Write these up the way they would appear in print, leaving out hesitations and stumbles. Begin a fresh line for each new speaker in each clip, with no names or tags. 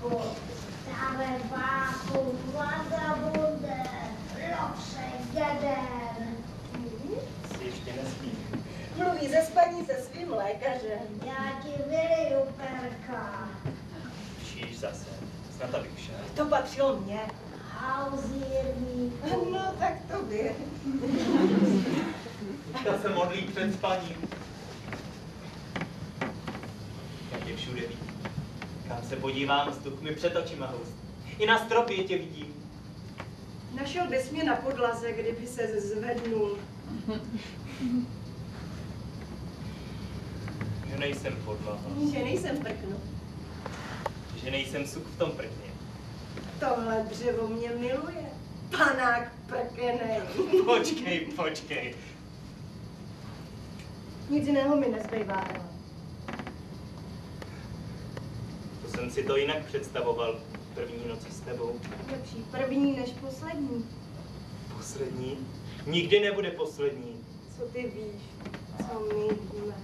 Staré báku, vagabunde, lopše, geder.
Si ještě nespí.
Mluví ze spaní se svým lékařem.
Já ti vyliju perka.
Šíš zase. Snad abych šel.
To patřilo mně.
Hauzírníku.
No, tak to by.
Ta se modlí před spaním. Jak je všude vidím. Kam se podívám, vzduch mi před očima houstí. I na stropě tě vidím.
Našel bys mě na podlaze, kdyby se zvednul.
Že nejsem podlaha.
Že nejsem prknu.
Že nejsem suk v tom prkně.
Tohle dřevo mě miluje. Panák prkenej.
Počkej.
Nic jiného mi nezbývá.
To jsem si to jinak představoval. První noci s tebou.
Lepší první než poslední.
Poslední? Nikdy nebude poslední.
Co ty víš, co my víme.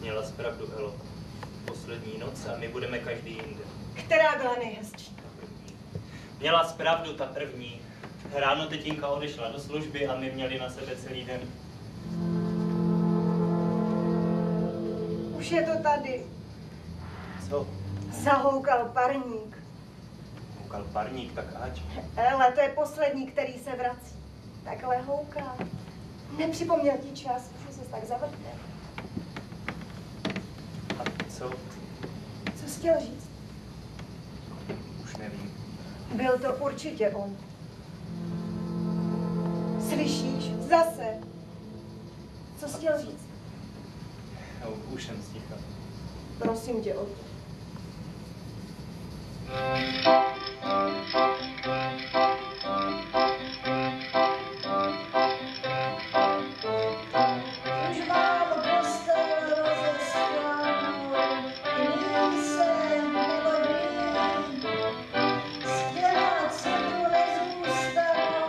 Měla jsi pravdu, Elo. Poslední noc a my budeme každý jinde.
Která byla nejhezčí?
Ta první. Měla jsi pravdu, ta první. Ráno tetinka odešla do služby a my měli na sebe celý den.
Už je to tady.
Co?
Zahoukal parník.
Houkal parník, tak ať.
Ele, to je poslední, který se vrací. Takhle houká. Nepřipomněl ti čas, že ses tak zavrtne.
A co?
Co jsi chtěl říct?
Už nevím.
Byl to určitě on. Slyšíš? Zase. Co jsi chtěl říct?
No, už jsem sticha.
Prosím tě o to.
Už mám postel rozesklanou, ní se nebojím. Stěna, co tu nezůstanou,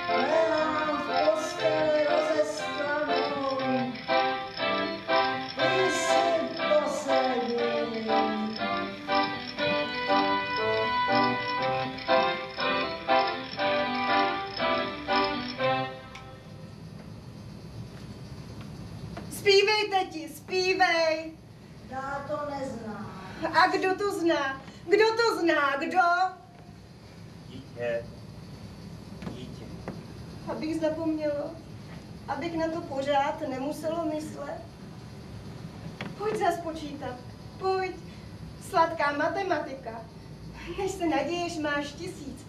lehám v posteli rozesklanou. Ty jsi poslední.
Zpívej, teti, zpívej.
Já to neznám.
A kdo to zná? Kdo to zná? Kdo?
Dítě.
Abych zapomněla. Abych na to pořád nemuselo myslet. Pojď zas počítat. Pojď. Sladká matematika. Než se naděješ, máš 1000.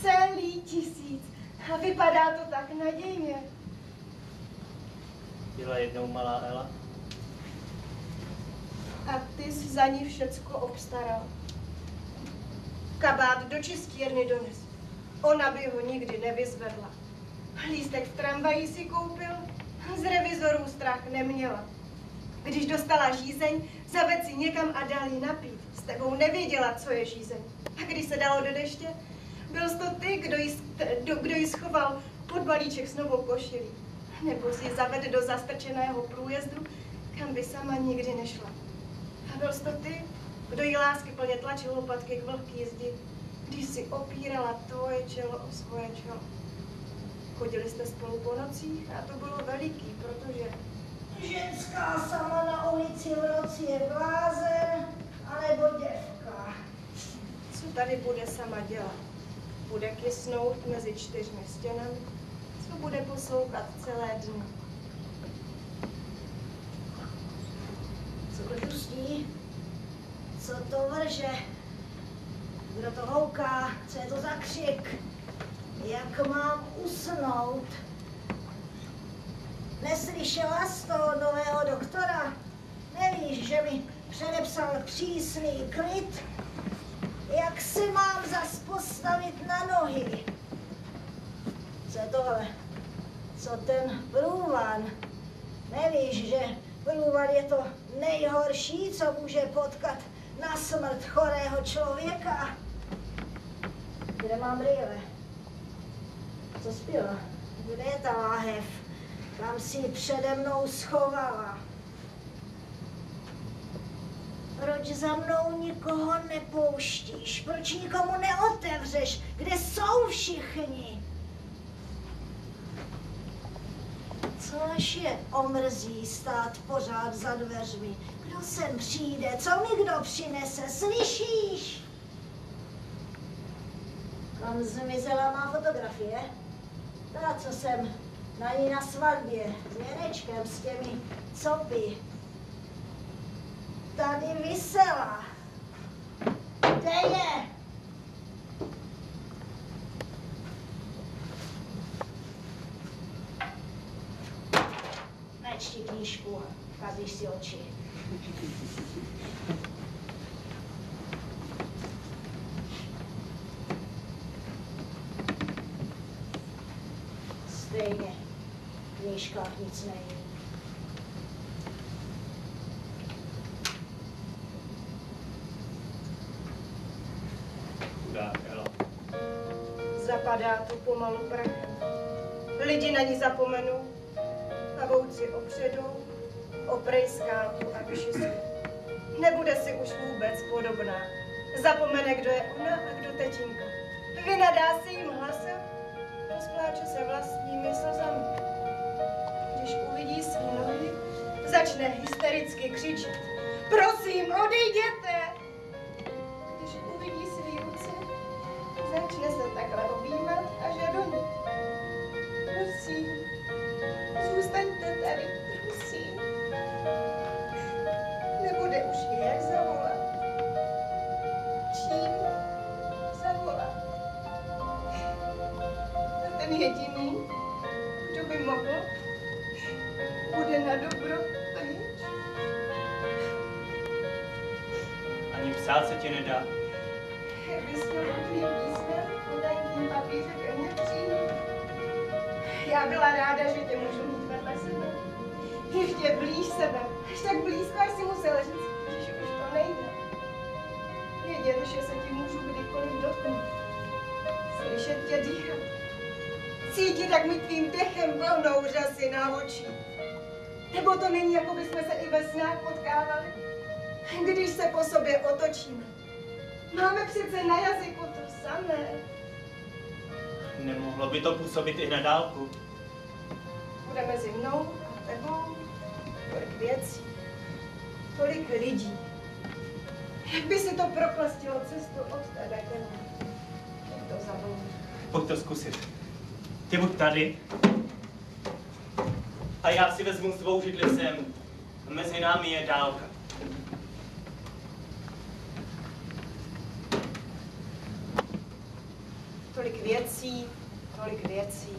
Celý 1000. A vypadá to tak nadějně.
Byla jednou malá Ela.
A ty jsi za ní všecko obstaral. Kabát do čistírny dones. Ona by ho nikdy nevyzvedla. Lístek v tramvaji si koupil, z revizorů strach neměla. Když dostala žízeň, zaved si někam a dal jí napít. S tebou nevěděla, co je žízeň. A když se dalo do deště, byl jsi to ty, kdo jí schoval pod balíček s novou košilí. Nebo si ji zaved do zastrčeného průjezdu, kam by sama nikdy nešla. A byl jsi to ty, kdo jí lásky plně tlačil lopatky k vlhký zdi, když si opírala tvoje čelo o svoje čelo. Chodili jste spolu po nocích a to bylo veliký, protože...
Ženská sama na ulici v noci je blázen, anebo děvka.
Co tady bude sama dělat? Bude kysnout mezi 4 stěnami? Co bude poslouchat celé dny?
Co to pustí? Co to vrže? Kdo to houká? Co je to za křik? Jak mám usnout? Neslyšela z toho nového doktora? Nevíš, že mi předepsal přísný klid? Jak si mám zas postavit na nohy? Co je tohle? Co ten průvan? Nevíš, že průvan je to nejhorší, co může potkat na smrt chorého člověka? Kde mám brýle? Co spila? Kde je ta láhev? Kam si ji přede mnou schovala? Proč za mnou nikoho nepouštíš? Proč nikomu neotevřeš? Kde jsou všichni? Co až je omrzí stát pořád za dveřmi? Kdo sem přijde? Co mi kdo přinese? Slyšíš? Kam zmizela má fotografie? Ta, co jsem na ní na svatbě s Jenečkem, s těmi copy. Tady visela. Kde je? Nečti knížku, kazíš si oči. Stejně v knížkách nic není.
Zapadá tu pomalu prachem. Lidi na ní zapomenou a vouci opředou, oprejská tu a vyšisí. Nebude si už vůbec podobná. Zapomene, kdo je ona a kdo tetinka. Vynadá se jim hlasem, rozpláče se vlastními slzami. Když uvidí svý nohy, začne hystericky křičet. Prosím, odejděte! Když uvidí svý ruce, začne se takhle objímat a žadonit. Prosím, zůstaňte tady, prosím. Nebude už jak zavolat. Čím zavolat? A ten jediný, kdo by mohl, bude na dobro pryč.
Ani psát se ti nedá.
Vyslovný písmen, podají papířek a mě přijde. Já byla ráda, že tě můžu mít vedle sebe. Ještě blíž sebe. Až tak blízko, až si musela říct, že už to nejde. Vědět, že se ti můžu kdykoliv dotknout. Slyšet tě dýchat. Cítit, jak mi tvým dechem vlnou řasy na oči. Nebo to není, jako bychom se i ve snách potkávali? Když se po sobě otočíme. Máme přece na jazyku to samé.
Nemohlo by to působit i na dálku.
Bude mezi mnou a tebou tolik věcí, tolik lidí. Jak by si to proklastilo cestu od tebe ke mně? Jak to zavolí?
Pojď to zkusit. Ty buď tady a já si vezmu svou židli sem. Mezi námi je dálka.
Tolik věcí, tolik věcí.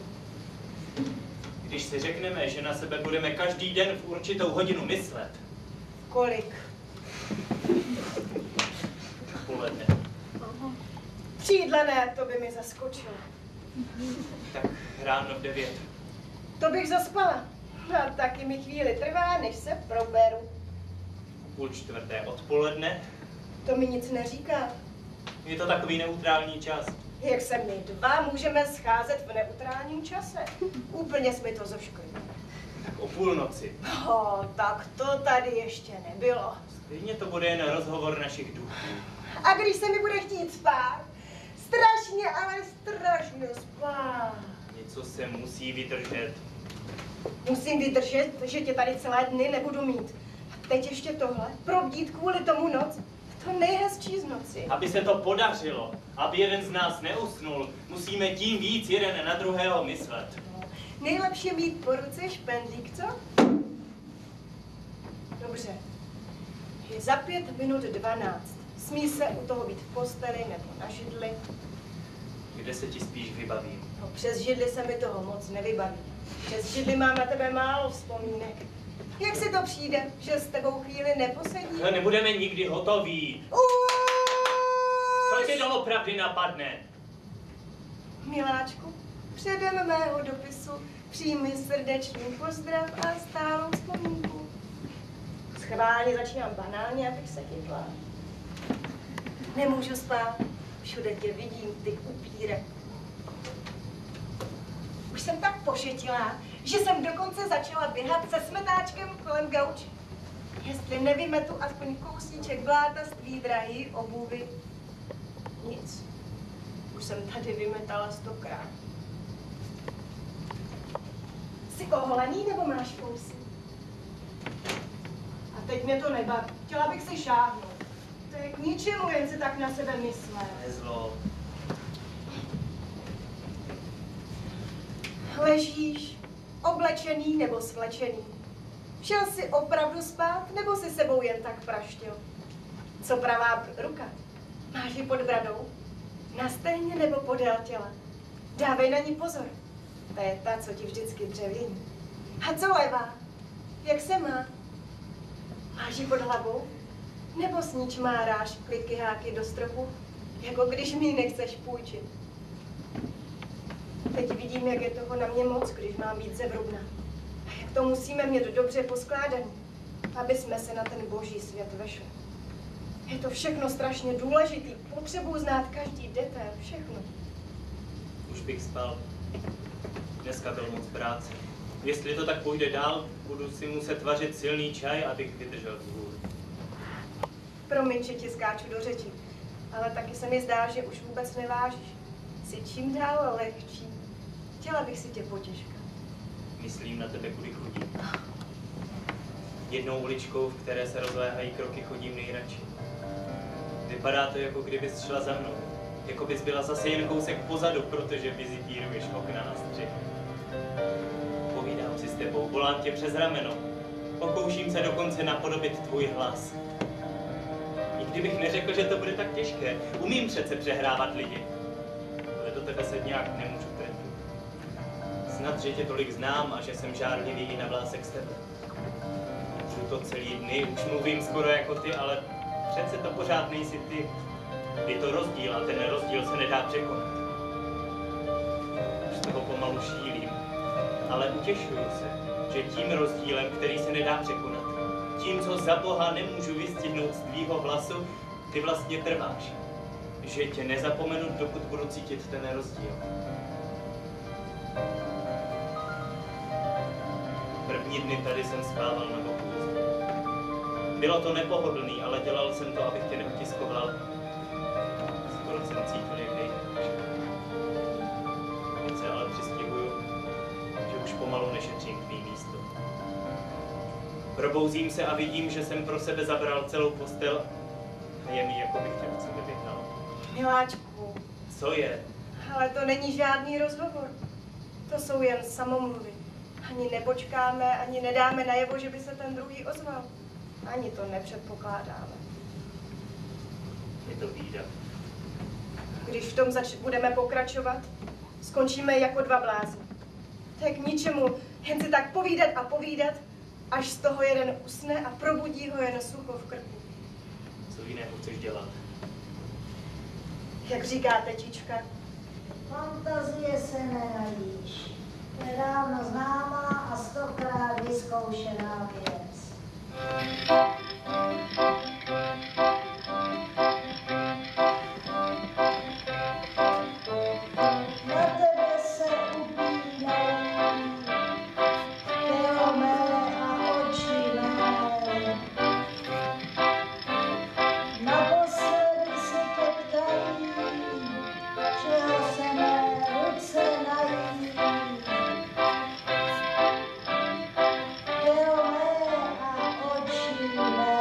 Když si řekneme, že na sebe budeme každý den v určitou hodinu myslet.
Kolik?
Poledne.
Třídlené, to by mi zaskočilo.
Tak ráno v 9.
To bych zaspala. A taky mi chvíli trvá, než se proberu.
3:30 odpoledne.
To mi nic neříká.
Je to takový neutrální čas.
Jak se my dva můžeme scházet v neutrálním čase? Úplně jsme to zošklili.
Tak o půlnoci.
Tak to tady ještě nebylo.
Stejně to bude jen rozhovor našich duchů.
A když se mi bude chtít spát? Strašně, ale strašně spát.
Něco se musí vydržet.
Musím vydržet, že tě tady celé dny nebudu mít. A teď ještě tohle, probdít kvůli tomu noc, to nejhezčí z noci.
Aby se to podařilo, aby jeden z nás neusnul, musíme tím víc jeden na druhého myslet.
Nejlepší mít po ruce špendlík, co? Dobře. Je za 5 minut 12. Smí se u toho být v posteli nebo na židli.
Kde se ti spíš vybavím?
No, přes židli se mi toho moc nevybaví. Přes židli mám na tebe málo vzpomínek. Jak si to přijde, že s tebou chvíli neposedí?
Nebudeme nikdy hotoví. Co tě doopravdy napadne?
Miláčku, předem mého dopisu přijmi srdečný pozdrav a stálou vzpomínku. Schválně začínám banálně, abych se chytla. Nemůžu spát, všude tě vidím, ty upíre. Už jsem tak pošetilá, že jsem dokonce začala běhat se smetáčkem kolem gauče. Jestli nevymetu aspoň kousíček bláta z tvý drahý obuvy. Nic. Už jsem tady vymetala 100krát. Jsi oholený nebo máš fousy? A teď mě to nebaví. Chtěla bych si šáhnout. To je k ničemu, jen si tak na sebe myslet.
Nezlo.
Ležíš, oblečený nebo svlečený. Šel jsi opravdu spát, nebo si sebou jen tak praštil? Co pravá ruka? Máš ji pod bradou? Na stehně nebo podél těla? Dávej na ní pozor. To je ta, co ti vždycky dřevění. A co levá? Jak se má? Máš ji pod hlavou? Nebo s ní čmáráš kliky háky do stropu, jako když mi nechceš půjčit? Teď vidím, jak je toho na mě moc, když mám být zevrubná. A jak to musíme mít dobře poskládaný, aby jsme se na ten boží svět vešli. Je to všechno strašně důležitý. Potřebuji znát každý detail, všechno.
Už bych spal. Dneska byl moc práce. Jestli to tak půjde dál, budu si muset vařit silný čaj, abych vydržel vzhůru.
Promiň, že ti skáču do řeči, ale taky se mi zdá, že už vůbec nevážíš. Jsi čím dál lehčí. Chtěla bych si tě potěškat.
Myslím na tebe, kudy chodím. Jednou uličkou, v které se rozléhají kroky, chodím nejradši. Vypadá to, jako kdybys šla za mnou. Jako bys byla zase jen kousek pozadu, protože vizitíruješ okna na střech. Povídám si s tebou, volám tě přes rameno. Pokouším se dokonce napodobit tvůj hlas. Nikdy bych neřekl, že to bude tak těžké. Umím přece přehrávat lidi. Ale do tebe se nějak nemůžu trefit. Snad, že tě tolik znám a že jsem žárlivěji na vlásek s tebe. Můžu to celý dny, už mluvím skoro jako ty, ale přece to pořád nejsi ty. Je to rozdíl a ten rozdíl se nedá překonat. Už z toho pomalu šílím, ale utěšuju se, že tím rozdílem, který se nedá překonat, tím, co za Boha nemůžu vystihnout z tvýho hlasu, ty vlastně trváš. Že tě nezapomenu, dokud budu cítit ten rozdíl. První dny tady jsem spával na boku. Bylo to nepohodlný, ale dělal jsem to, abych tě neutiskoval. Skoro jsem cítil, jak nejdeš. Teď se ale přistěhuju, že už pomalu nešetřím tvý místo. Probouzím se a vidím, že jsem pro sebe zabral celou postel a je mi, jako bych tě od sebe vyhnal.
Miláčku.
Co je?
Ale to není žádný rozhovor. To jsou jen samomluvy. Ani nepočkáme, ani nedáme najevo, že by se ten druhý ozval. Ani to nepředpokládáme.
Je to bída.
Když v tom budeme pokračovat, skončíme jako dva blázni. To je k ničemu, jen si tak povídat a povídat, až z toho jeden usne a probudí ho jen sucho v krku.
Co jiného chceš dělat?
Jak říká tetička.
Fantazie se nenajíš. Je dávno známá a 100krát vyzkoušená věc. Na tebe se upínají tělo mé a oči mé. Naposledy se tě ptají, čeho se mé ruce nají. Tělo mé a oči mé.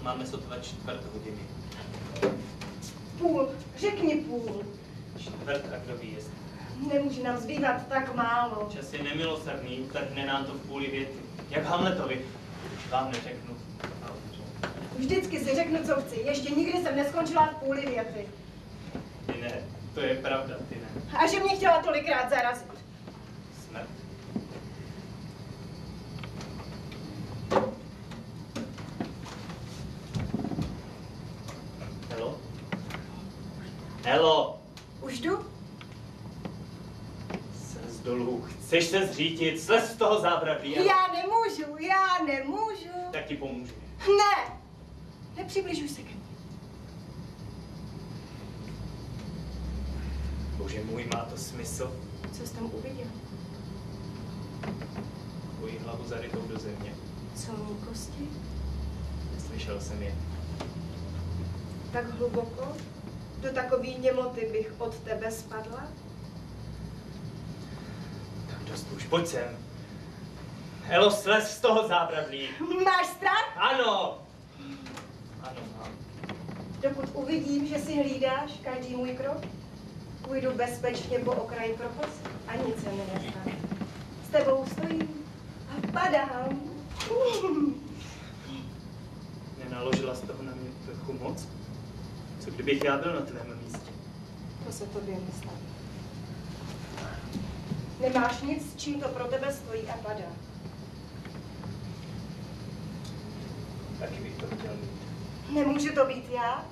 Máme sotva 1:15.
Půl, řekni půl.
1:15 a kdo ví, jestli.
Nemůže nám zbývat tak málo.
Čas je nemilosrdný, utrhne nám to v půli věty. Jak Hamletovi. Už vám neřeknu.
Vždycky si řeknu, co chci. Ještě nikdy jsem skončila v půli věty.
Ty ne, to je pravda, ty ne.
A že mě chtěla tolikrát zarazit.
Smrt. Helo? Helo!
Už jdu?
Slez dolů, chceš se zřítit, slez z toho zábradlí.
Já nemůžu.
Tak ti pomůžu.
Ne! Nepřibližuj se ke mně.
Bože můj, má to smysl?
Co jsi tam uviděl?
Tvoji hlavu zarytou do země.
Co mý kosti?
Slyšel jsem je.
Tak hluboko? Do takový němoty bych od tebe spadla?
Tak dost už, pojď sem. Elo, slez z toho zábradlí.
Máš strach?
Ano! Ano, mám.
Dokud uvidím, že si hlídáš každý můj krok, půjdu bezpečně po okraji propasti a nic se mi nestane. S tebou stojím a padám.
Nenaložila z toho na mě trochu moc? Co kdybych já byl na tvém místě?
To se tobě nestane. Nemáš nic, s čím to pro tebe stojí a padá.
Taky bych to chtěl mít.
Nemůže to být já?